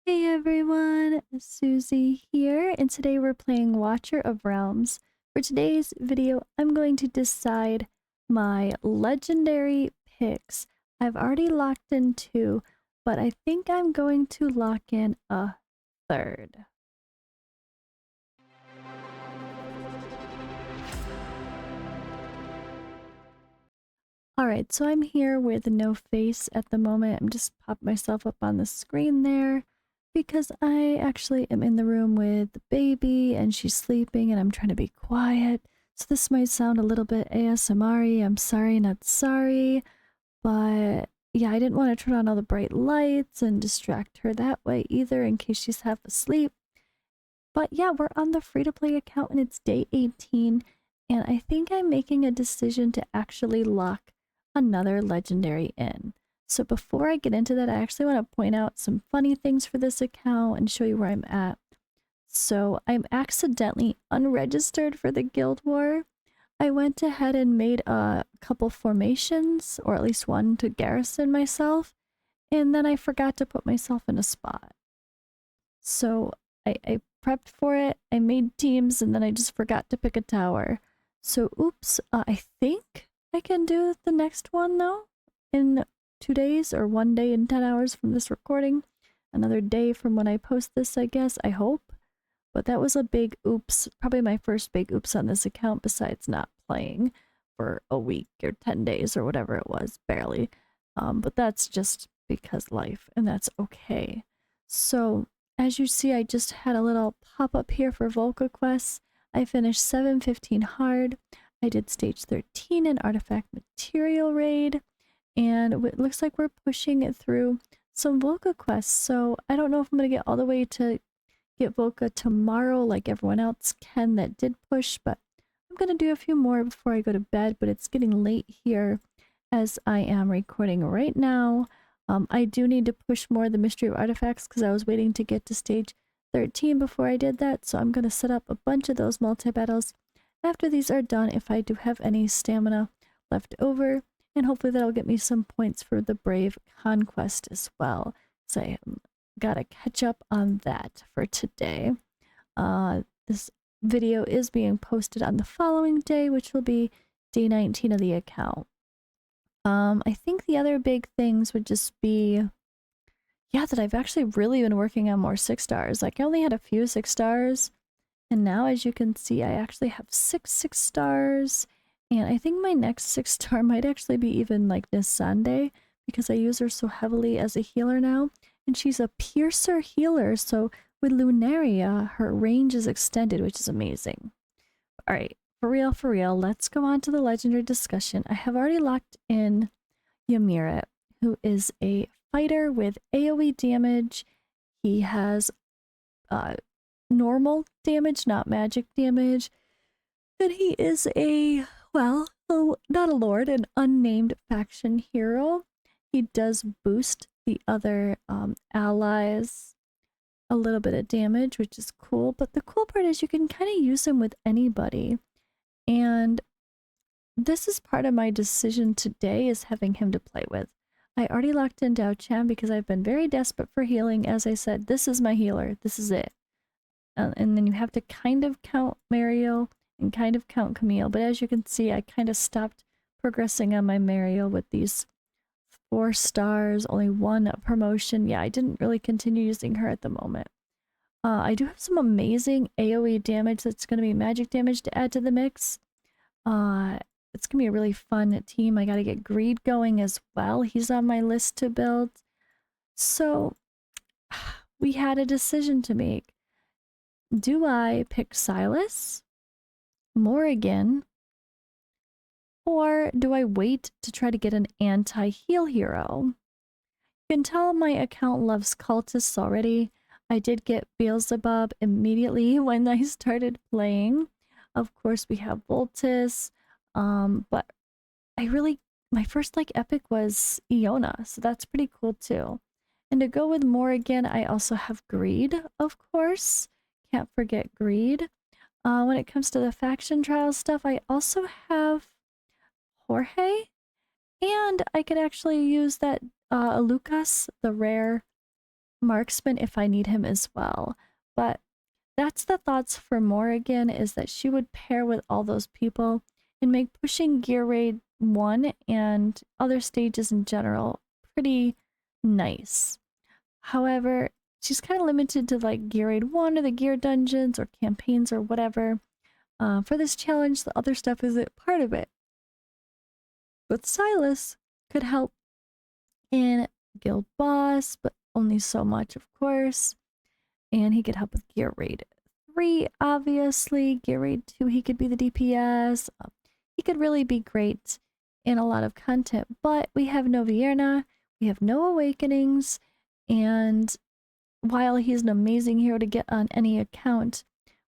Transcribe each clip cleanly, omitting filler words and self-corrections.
Hey everyone, Suzi here, and today we're playing Watcher of Realms. For today's video, I'm going to decide my legendary picks. I've already locked in two, but I think I'm going to lock in a third. Alright, so I'm here with no face at the moment. I'm just popping myself up on the screen there because I actually am in the room with the baby and she's sleeping and I'm trying to be quiet. So this might sound a little bit ASMR-y. I'm sorry, not sorry. But yeah, I didn't want to turn on all the bright lights and distract her that way either in case she's half asleep. But yeah, we're on the free-to-play account and it's day 18, and I think I'm making a decision to actually lock another legendary in. So before I get into that, I actually want to point out some funny things for this account and show you where I'm at. So I'm accidentally unregistered for the Guild War. I went ahead and made a couple formations, or at least one to garrison myself, and then I forgot to put myself in a spot. So I prepped for it, I made teams, and then I just forgot to pick a tower. So oops, I think I can do the next one though in 2 days, or 1 day and 10 hours from this recording. Another day from when I post this, I guess, I hope. But that was a big oops, probably my first big oops on this account besides not playing for a week or 10 days or whatever it was, barely. But that's just because life, and that's okay. So as you see, I just had a little pop-up here for Volca quests. I finished 715 hard. I did stage 13 in artifact material raid, and it looks like we're pushing it through some Volca quests. So I don't know if I'm going to get all the way to get Volca tomorrow like everyone else can that did push, but I'm going to do a few more before I go to bed. But it's getting late here as I am recording right now. I do need to push more of the Mystery of Artifacts because I was waiting to get to stage 13 before I did that, so I'm going to set up a bunch of those multi-battles after these are done if I do have any stamina left over, and hopefully that'll get me some points for the Brave Conquest as well, so I gotta catch up on that for today. This video is being posted on the following day, which will be day 19 of the account. I think the other big things would just be, yeah, that I've actually really been working on more 6-stars. Like, I only had a few 6-stars, and now, as you can see, I actually have 6-stars, and I think my next 6-star might actually be even, like, Nisande, because I use her so heavily as a healer now, and she's a piercer healer, so with Lunaria, her range is extended, which is amazing. Alright, for real, let's go on to the legendary discussion. I have already locked in Ymir, who is a fighter with AoE damage. He has normal damage, not magic damage. And he is a, well, not a lord, an unnamed faction hero. He does boost the other allies a little bit of damage, which is cool. But the cool part is you can kind of use him with anybody. And this is part of my decision today, is having him to play with. I already locked in Dao Chan because I've been very desperate for healing. As I said, this is my healer. This is it. And then you have to kind of count Mariel and kind of count Camille. But as you can see, I kind of stopped progressing on my Mariel with these 4 stars, only 1 promotion. Yeah, I didn't really continue using her at the moment. I do have some amazing AoE damage that's going to be magic damage to add to the mix. It's going to be a really fun team. I got to get Greed going as well. He's on my list to build. So we had a decision to make. Do I pick Silas, Morrigan, or do I wait to try to get an anti-heal hero? You can tell my account loves cultists already. I did get Beelzebub immediately when I started playing. Of course, we have Voltus, but my first like epic was Iona, so that's pretty cool too. And to go with Morrigan, I also have Greed, of course. Can't forget Greed. When it comes to the faction trial stuff, I also have Jorge, and I could actually use that Lucas, the rare marksman if I need him as well. But that's the thoughts for Morrigan, is that she would pair with all those people and make pushing Gear Raid 1 and other stages in general pretty nice. However, she's kind of limited to like Gear Raid 1 or the Gear Dungeons or campaigns or whatever. For this challenge, the other stuff isn't part of it. But Silas could help in Guild Boss, but only so much, of course. And he could help with Gear Raid 3, obviously. Gear Raid 2, he could be the DPS. He could really be great in a lot of content. But we have no Vierna, we have no Awakenings, and while he's an amazing hero to get on any account,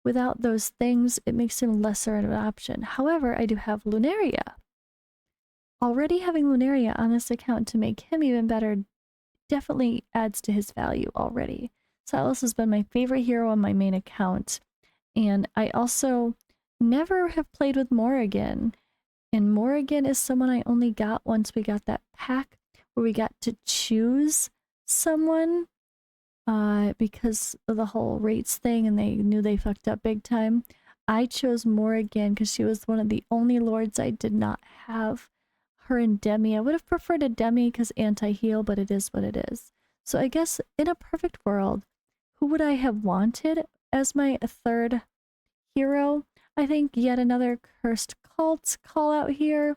without those things, it makes him lesser of an option. However, I do have Lunaria. Already having Lunaria on this account to make him even better definitely adds to his value already. Silas has been my favorite hero on my main account, and I also never have played with Morrigan. And Morrigan is someone I only got once we got that pack where we got to choose someone because of the whole rates thing, and they knew they fucked up big time. I chose Morrigan because she was one of the only lords I did not have. Her and Demi. I would have preferred a Demi because anti-heal, but it is what it is. So I guess in a perfect world, who would I have wanted as my third hero? I think yet another cursed cult call out here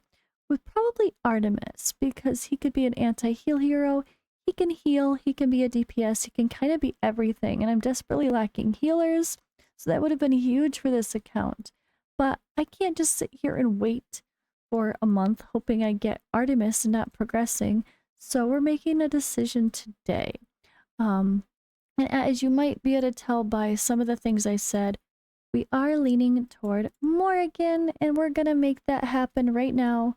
with probably Artemis, because he could be an anti-heal hero. He can heal, he can be a DPS, he can kind of be everything, and I'm desperately lacking healers, so that would have been huge for this account. But I can't just sit here and wait for a month hoping I get Artemis and not progressing, so we're making a decision today. And as you might be able to tell by some of the things I said, we are leaning toward Morrigan, and we're gonna make that happen right now.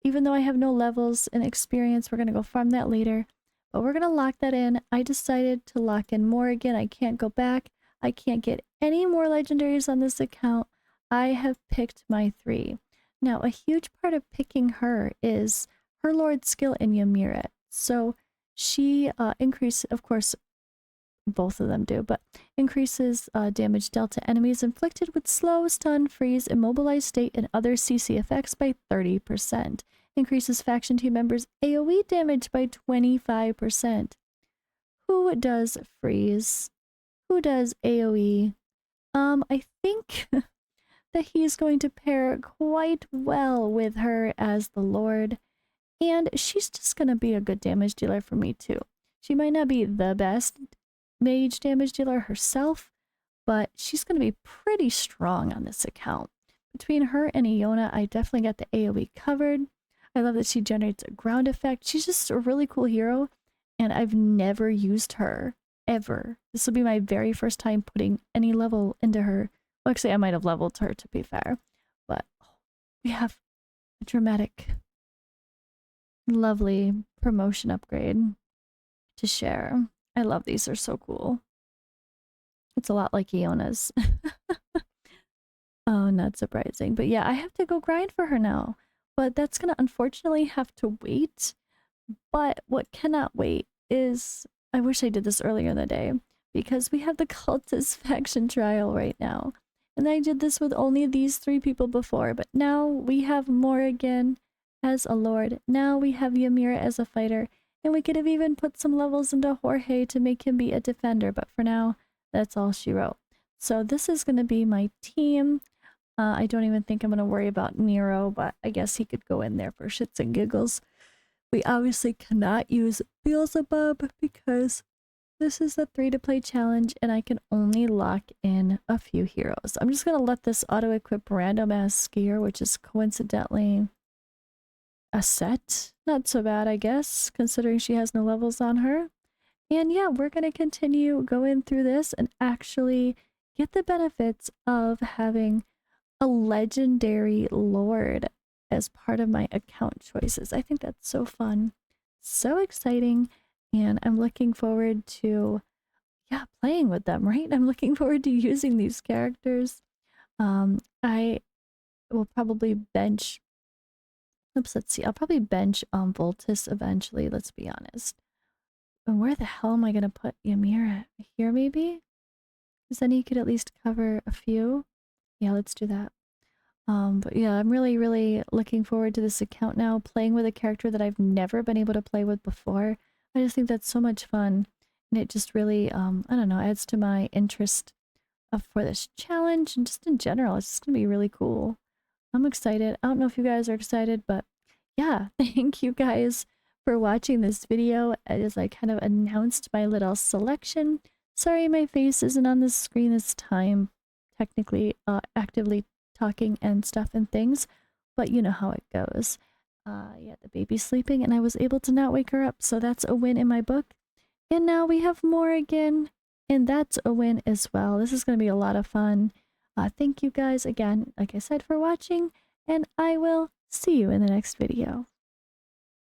Even though I have no levels and experience, we're gonna go farm that later. But we're gonna lock that in. I decided to lock in Morrigan. I can't go back. I can't get any more legendaries on this account. I have picked my 3. Now, a huge part of picking her is her Lord skill in Ymira. So she increases, of course, both of them do, but increases damage dealt to enemies inflicted with slow, stun, freeze, immobilized state, and other CC effects by 30%. Increases faction team members' AoE damage by 25%. Who does freeze? Who does AoE? I think that he's going to pair quite well with her as the Lord, and she's just going to be a good damage dealer for me too. She might not be the best mage damage dealer herself, but she's going to be pretty strong on this account. Between her and Iona, I definitely got the AoE covered. I love that she generates a ground effect. She's just a really cool hero, and I've never used her, ever. This will be my very first time putting any level into her. Well, actually, I might have leveled her, to be fair. But we have a dramatic, lovely promotion upgrade to share. I love these, they're so cool. It's a lot like Iona's. Oh, not surprising. But yeah, I have to go grind for her now. But that's gonna unfortunately have to wait. But what cannot wait is, I wish I did this earlier in the day, because we have the cultist faction trial right now. And I did this with only these 3 people before, but now we have Morrigan as a lord. Now we have Ymira as a fighter. And we could have even put some levels into Jorge to make him be a defender, but for now, that's all she wrote. So this is going to be my team. I don't even think I'm going to worry about Nero, but I guess he could go in there for shits and giggles. We obviously cannot use Beelzebub because this is the 3-to-play challenge and I can only lock in a few heroes. I'm just going to let this auto-equip random ass skier, which is coincidentally a set. Not so bad, I guess, considering she has no levels on her. And yeah, we're going to continue going through this and actually get the benefits of having a legendary lord as part of my account choices. I think that's so fun, so exciting, and I'm looking forward to, yeah, playing with them, right? I'm looking forward to using these characters. I will probably bench, oops, let's see, I'll probably bench Voltus eventually, let's be honest. And where the hell am I gonna put Ymir at? Here maybe? Because then you could at least cover a few. Yeah, let's do that. But yeah, I'm really, really looking forward to this account now, playing with a character that I've never been able to play with before. I just think that's so much fun. And it just really, I don't know, adds to my interest for this challenge and just in general. It's just gonna be really cool. I'm excited. I don't know if you guys are excited, but yeah, thank you guys for watching this video as I kind of announced my little selection. Sorry my face isn't on the screen this time, technically actively talking and stuff and things, but you know how it goes. Yeah, the baby's sleeping and I was able to not wake her up, so that's a win in my book. And now we have more again, and that's a win as well. This is going to be a lot of fun. Thank you guys again, like I said, for watching, and I will see you in the next video.